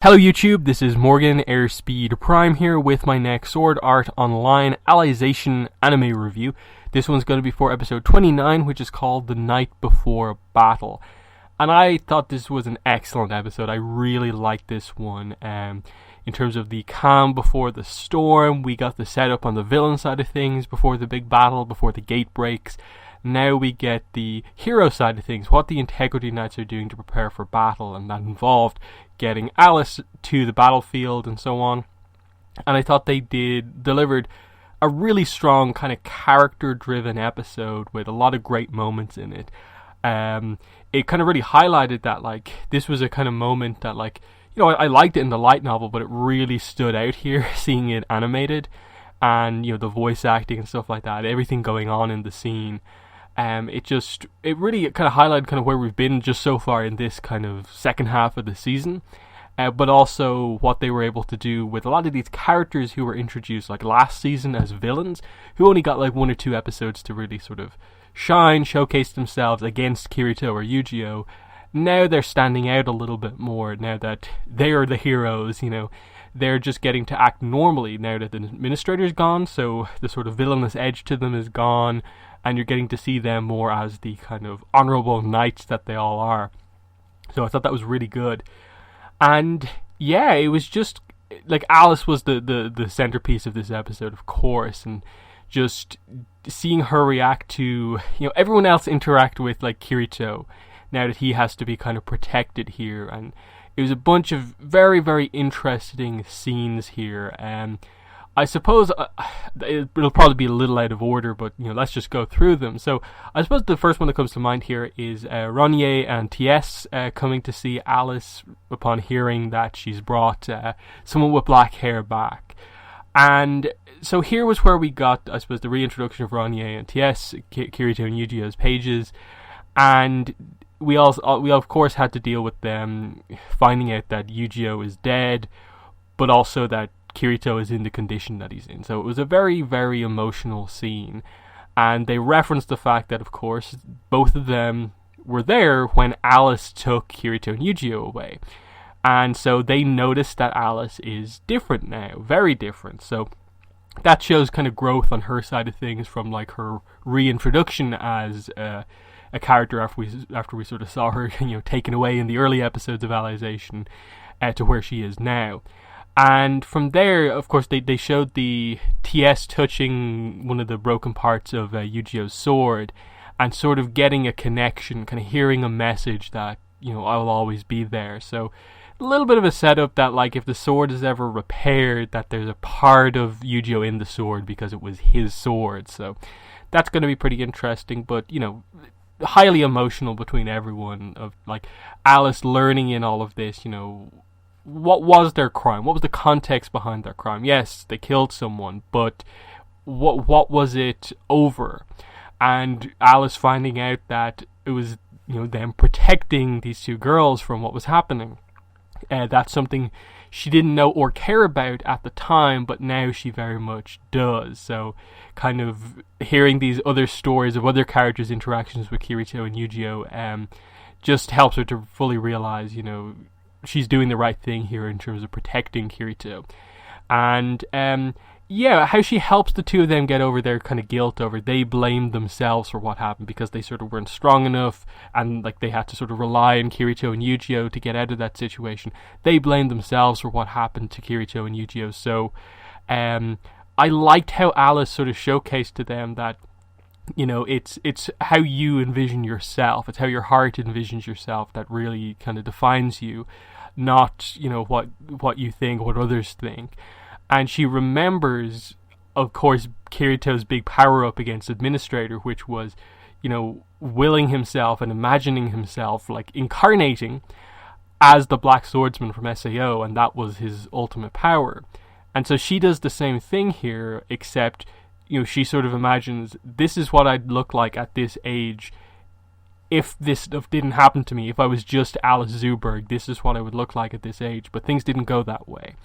Hello YouTube, this is Morgan Airspeed Prime here with my next Sword Art Online Alicization anime review. This one's going to be for episode 29, which is called The Night Before Battle. And I thought this was an excellent episode. I really liked this one. In terms of the calm before the storm, we got the setup on the villain side of things before the big battle, before the gate breaks. Now we get the hero side of things, what the Integrity Knights are doing to prepare for battle, and that involved getting Alice to the battlefield and so on. And I thought they delivered a really strong kind of character-driven episode with a lot of great moments in it. It kind of really highlighted that, like, this was a kind of moment that, like, you know, I liked it in the light novel, but it really stood out here, seeing it animated, and, you know, the voice acting and stuff like that, everything going on in the scene. It really kind of highlighted kind of where we've been just so far in this kind of second half of the season, but also what they were able to do with a lot of these characters who were introduced like last season as villains, who only got like one or two episodes to really sort of showcase themselves against Kirito or Yu-Gi-Oh! Now they're standing out a little bit more now that they are the heroes, you know. They're just getting to act normally now that the administrator's gone, so the sort of villainous edge to them is gone, and you're getting to see them more as the kind of honorable knights that they all are. So I thought that was really good. And yeah, it was just like Alice was the centerpiece of this episode, of course, and just seeing her react to, you know, everyone else interact with like Kirito now that he has to be kind of protected here. And it was a bunch of very, very interesting scenes here. I suppose it'll probably be a little out of order, but, you know, let's just go through them. So I suppose the first one that comes to mind here is Ronier and T.S. Coming to see Alice upon hearing that she's brought someone with black hair back. And so here was where we got, I suppose, the reintroduction of Ronier and T.S., Kirito and Yu-Gi-Oh's pages, and we of course had to deal with them finding out that Yu-Gi-Oh is dead, but also that Kirito is in the condition that he's in. So it was a very, very emotional scene. And they referenced the fact that, of course, both of them were there when Alice took Kirito and Yu-Gi-Oh away. And so they noticed that Alice is different now, very different. So that shows kind of growth on her side of things from like her reintroduction as a character after we sort of saw her, you know, taken away in the early episodes of Alicization to where she is now. And from there, of course, they showed the TS touching one of the broken parts of Yu-Gi-Oh's sword and sort of getting a connection, kind of hearing a message that, you know, I will always be there. So a little bit of a setup that, like, if the sword is ever repaired, that there's a part of Yu-Gi-Oh in the sword because it was his sword. So that's going to be pretty interesting, but, you know, highly emotional between everyone, of, like, Alice learning in all of this, you know, what was their crime? What was the context behind their crime? Yes, they killed someone, but what was it over? And Alice finding out that it was, you know, them protecting these two girls from what was happening. That's something she didn't know or care about at the time, but now she very much does. So kind of hearing these other stories of other characters' interactions with Kirito and Yu-Gi-Oh! Just helps her to fully realize, you know, she's doing the right thing here in terms of protecting Kirito. And yeah, how she helps the two of them get over their kind of guilt over they blamed themselves for what happened because they sort of weren't strong enough, and like they had to sort of rely on Kirito and Yu-Gi-Oh to get out of that situation. They blamed themselves for what happened to Kirito and Yu-Gi-Oh. So I liked how Alice sort of showcased to them that, you know, it's how you envision yourself, it's how your heart envisions yourself that really kind of defines you, not, you know, what you think, what others think. And she remembers, of course, Kirito's big power-up against Administrator, which was, you know, willing himself and imagining himself, like, incarnating as the Black Swordsman from SAO, and that was his ultimate power. And so she does the same thing here, except, you know, she sort of imagines, this is what I'd look like at this age if this stuff didn't happen to me. If I was just Alice Zuberg, this is what I would look like at this age. But things didn't go that way.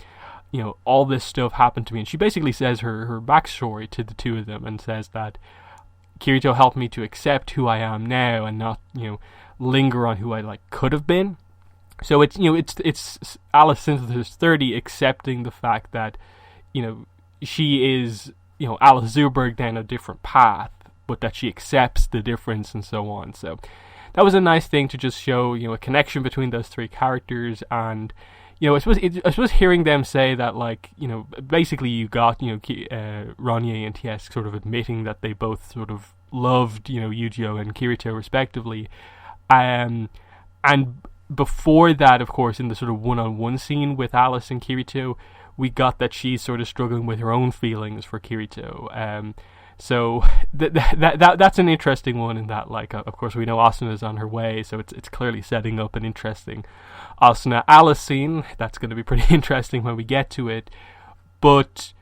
You know, all this stuff happened to me. And she basically says her backstory to the two of them and says that Kirito helped me to accept who I am now and not, you know, linger on who I, like, could have been. So it's, it's Alice Synthesis 30 accepting the fact that, she is, Alice Zuberg down a different path, but that she accepts the difference and so on. So that was a nice thing to just show, a connection between those three characters. And I suppose hearing them say that, like, basically you got, Ronye and TS sort of admitting that they both sort of loved, Yu-Gi-Oh and Kirito respectively. And before that, of course, in the sort of one-on-one scene with Alice and Kirito, we got that she's sort of struggling with her own feelings for Kirito. So that's an interesting one in that, like, of course, we know Asuna's on her way, so it's clearly setting up an interesting Asuna-Alice scene. That's going to be pretty interesting when we get to it. But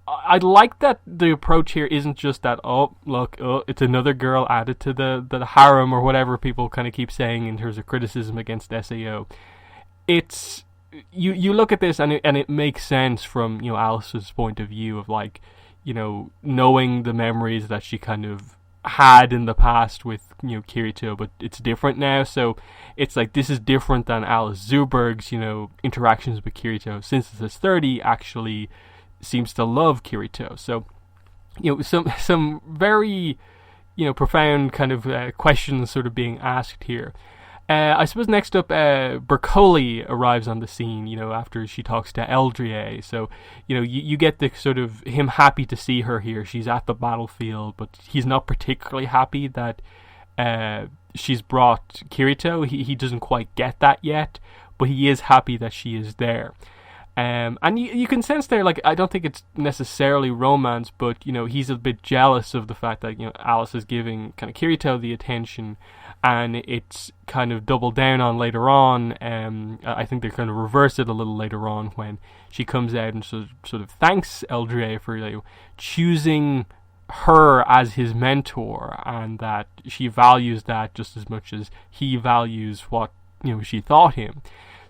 I like that the approach here isn't just that, it's another girl added to the harem, or whatever people kind of keep saying in terms of criticism against SAO. It's, you look at this and it makes sense from, Alice's point of view of, like, knowing the memories that she kind of had in the past with, Kirito, but it's different now. So it's like, this is different than Alice Zuberg's, interactions with Kirito. Synthesis 30 actually seems to love Kirito. So, some very, profound kind of questions sort of being asked here. I suppose next up, Bercouli arrives on the scene, after she talks to Eldrie. So, you get the sort of him happy to see her here. She's at the battlefield, but he's not particularly happy that she's brought Kirito. He doesn't quite get that yet, but he is happy that she is there. And you can sense there, like, I don't think it's necessarily romance, but, he's a bit jealous of the fact that, Alice is giving kind of Kirito the attention, and it's kind of doubled down on later on. I think they're going to reverse it a little later on when she comes out and sort of thanks Eldrie for, choosing her as his mentor, and that she values that just as much as he values what, she thought him.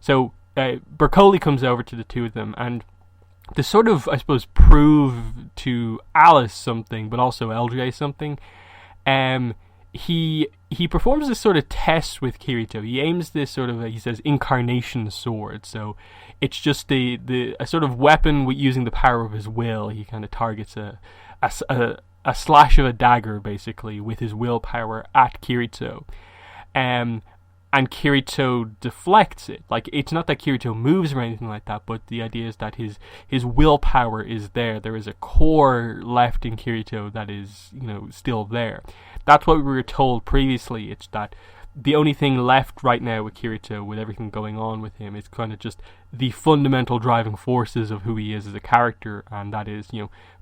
So Bercouli comes over to the two of them, and to sort of, I suppose, prove to Alice something, but also Eldrie something, he performs this sort of test with Kirito. He aims this sort of, he says, incarnation sword. So it's just a sort of weapon using the power of his will. He kind of targets a slash of a dagger, basically, with his willpower at Kirito. And Kirito deflects it. Like, it's not that Kirito moves or anything like that, but the idea is that his willpower is there. There is a core left in Kirito that is, still there. That's what we were told previously. It's that the only thing left right now with Kirito, with everything going on with him, is kind of just the fundamental driving forces of who he is as a character, and that is,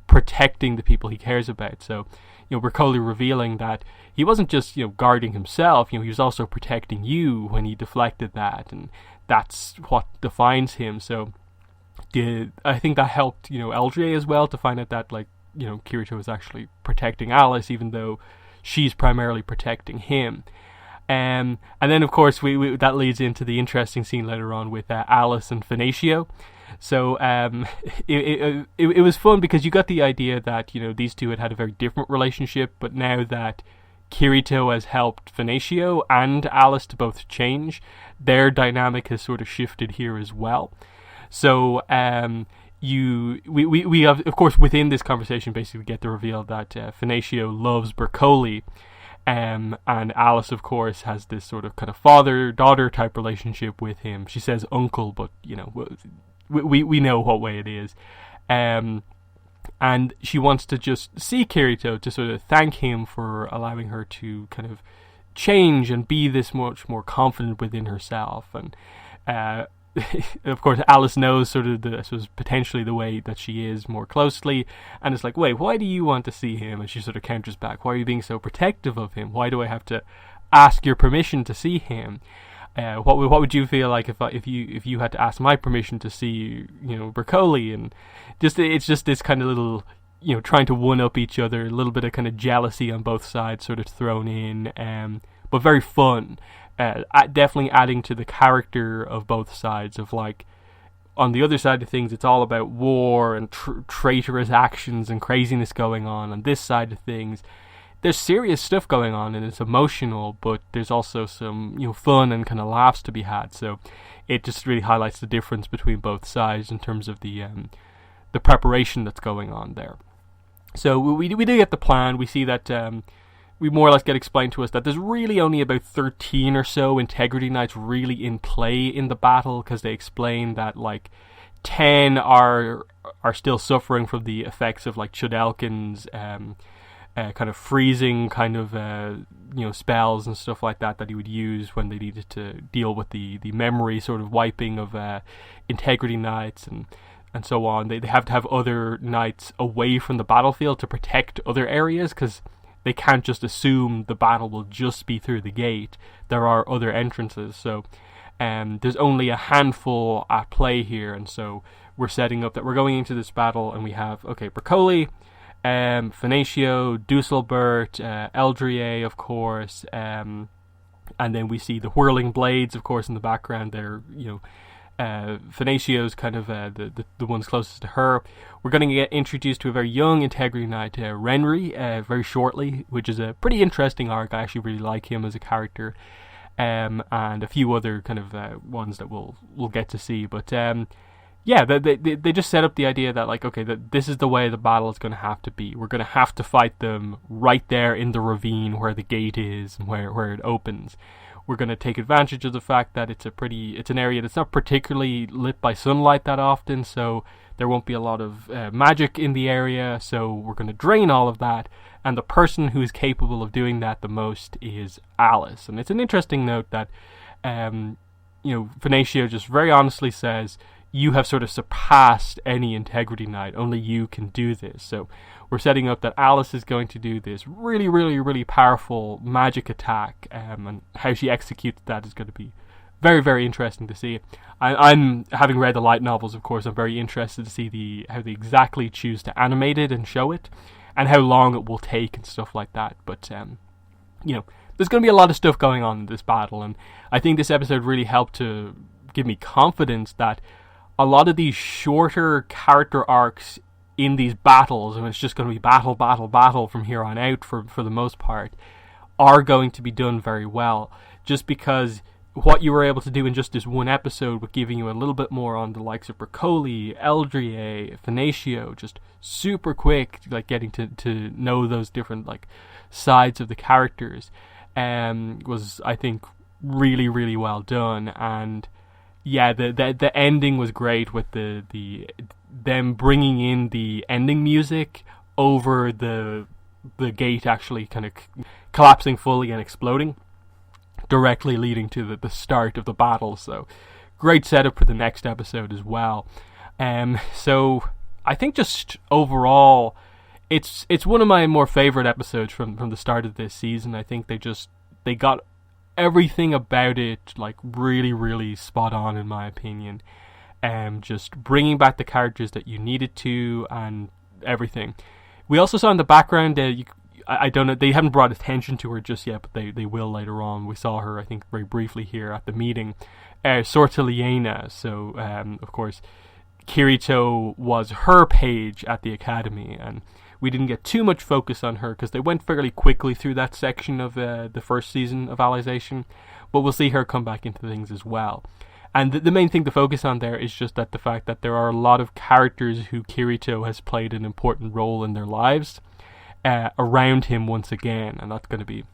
protecting the people he cares about. So, Bercouli revealing that he wasn't just, guarding himself, he was also protecting you when he deflected that, and that's what defines him. So, I think that helped, Eldrie as well, to find out that, like, Kirito is actually protecting Alice, even though she's primarily protecting him. And then, of course, we that leads into the interesting scene later on with Alice and Finatio. So it was fun because you got the idea that, these two had a very different relationship, but now that Kirito has helped Finatio and Alice to both change, their dynamic has sort of shifted here as well. So we have, of course, within this conversation, basically get the reveal that Finatio loves Bercouli, and Alice, of course, has this sort of kind of father-daughter type relationship with him. She says uncle, but, we know what way it is. And she wants to just see Kirito to sort of thank him for allowing her to kind of change and be this much more confident within herself. And of course, Alice knows sort of potentially the way that she is more closely, and it's like, wait, why do you want to see him? And she sort of counters back, why are you being so protective of him? Why do I have to ask your permission to see him? What would you feel like if you had to ask my permission to see, Bercouli? And it's just this kind of little, trying to one up each other, a little bit of kind of jealousy on both sides sort of thrown in, but very fun. Definitely adding to the character of both sides. Of, like, on the other side of things, it's all about war and traitorous actions and craziness going on. On this side of things, there's serious stuff going on and it's emotional, but there's also some, fun and kind of laughs to be had. So it just really highlights the difference between both sides in terms of the preparation that's going on there. So we do get the plan. We see that we more or less get explained to us that there's really only about 13 or so Integrity Knights really in play in the battle, because they explain that like 10 are still suffering from the effects of like Chudelkin's kind of freezing kind of spells and stuff like that he would use when they needed to deal with the memory sort of wiping of Integrity Knights and so on. They have to have other knights away from the battlefield to protect other areas, because they can't just assume the battle will just be through the gate. There are other entrances, so there's only a handful at play here, and so we're setting up that we're going into this battle, and we have, Bercouli, Finatio, Dusselbert, Eldrier, of course, and then we see the whirling blades, of course, in the background. They're, Finatio's kind of the ones closest to her. We're going to get introduced to a very young Integrity Knight, Renry, very shortly, which is a pretty interesting arc. I actually really like him as a character, and a few other kind of ones that we'll get to see. But they just set up the idea that that this is the way the battle is going to have to be. We're going to have to fight them right there in the ravine where the gate is and where it opens. We're going to take advantage of the fact that it's an area that's not particularly lit by sunlight that often, so there won't be a lot of magic in the area, so we're going to drain all of that, and the person who is capable of doing that the most is Alice. And it's an interesting note that Finatio just very honestly says, you have sort of surpassed any Integrity Knight, only you can do this. So we're setting up that Alice is going to do this really, really, really powerful magic attack, and how she executes that is going to be very, very interesting to see. I'm having read the light novels, of course. I'm very interested to see how they exactly choose to animate it and show it, and how long it will take and stuff like that. But there's going to be a lot of stuff going on in this battle, and I think this episode really helped to give me confidence that a lot of these shorter character arcs in these battles, and it's just going to be battle from here on out for the most part, are going to be done very well, just because what you were able to do in just this one episode with giving you a little bit more on the likes of Bercouli, Eldrier, Finatio, just super quick, like getting to know those different sides of the characters, was, I think, really, really well done. And yeah, the ending was great with them bringing in the ending music over the gate actually kind of collapsing fully and exploding, directly leading to the start of the battle. So great setup for the next episode as well. So I think just overall, it's one of my more favorite episodes from the start of this season. I think they got everything about it really, really spot on, in my opinion. Just bringing back the characters that you needed to and everything. We also saw in the background, I don't know, they haven't brought attention to her just yet, but they will later on. We saw her, I think, very briefly here at the meeting. Sortiliana. So, of course, Kirito was her page at the academy, and we didn't get too much focus on her because they went fairly quickly through that section of the first season of Alicization, but we'll see her come back into things as well. And the main thing to focus on there is just the fact that there are a lot of characters who Kirito has played an important role in their lives around him once again, and that's going to be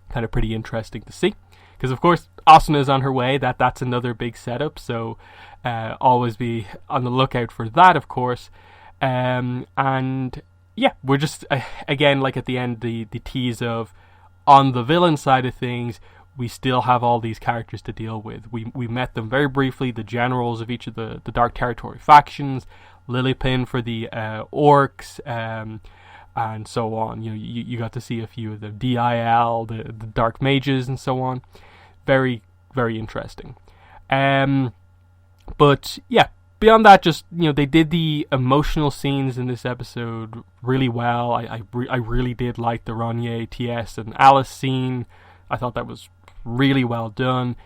kind of pretty interesting to see. Because, of course, Asuna's on her way. That's another big setup, so always be on the lookout for that, of course. And yeah, we're just, again, at the end, the tease of, on the villain side of things, we still have all these characters to deal with. We met them very briefly, the generals of each of the Dark Territory factions, Lilipin for the orcs, and so on. You got to see a few of the DIL, the Dark Mages, and so on. Very, very interesting. But yeah, beyond that, just they did the emotional scenes in this episode really well. I really did like the Ronye, TS, and Alice scene. I thought that was really well done.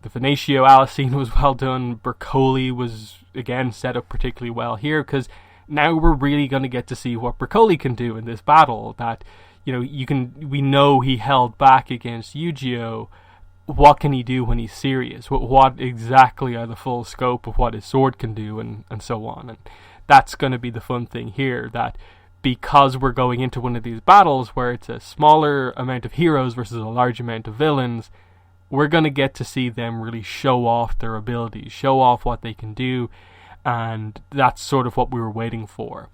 The Finatio Alice scene was well done. Bercouli was, again, set up particularly well here, because now we're really going to get to see what Bercouli can do in this battle. That, we know he held back against Yu-Gi-Oh! What can he do when he's serious? What exactly are the full scope of what his sword can do, and so on. And that's going to be the fun thing here, that because we're going into one of these battles where it's a smaller amount of heroes versus a large amount of villains, we're going to get to see them really show off their abilities, show off what they can do, and that's sort of what we were waiting for.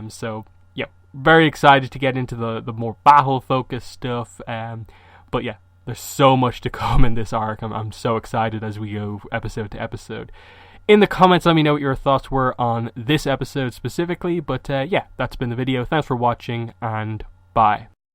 So, yeah, very excited to get into the more battle-focused stuff, but yeah, there's so much to come in this arc. I'm so excited as we go episode to episode. In the comments, let me know what your thoughts were on this episode specifically. But yeah, that's been the video. Thanks for watching, and bye.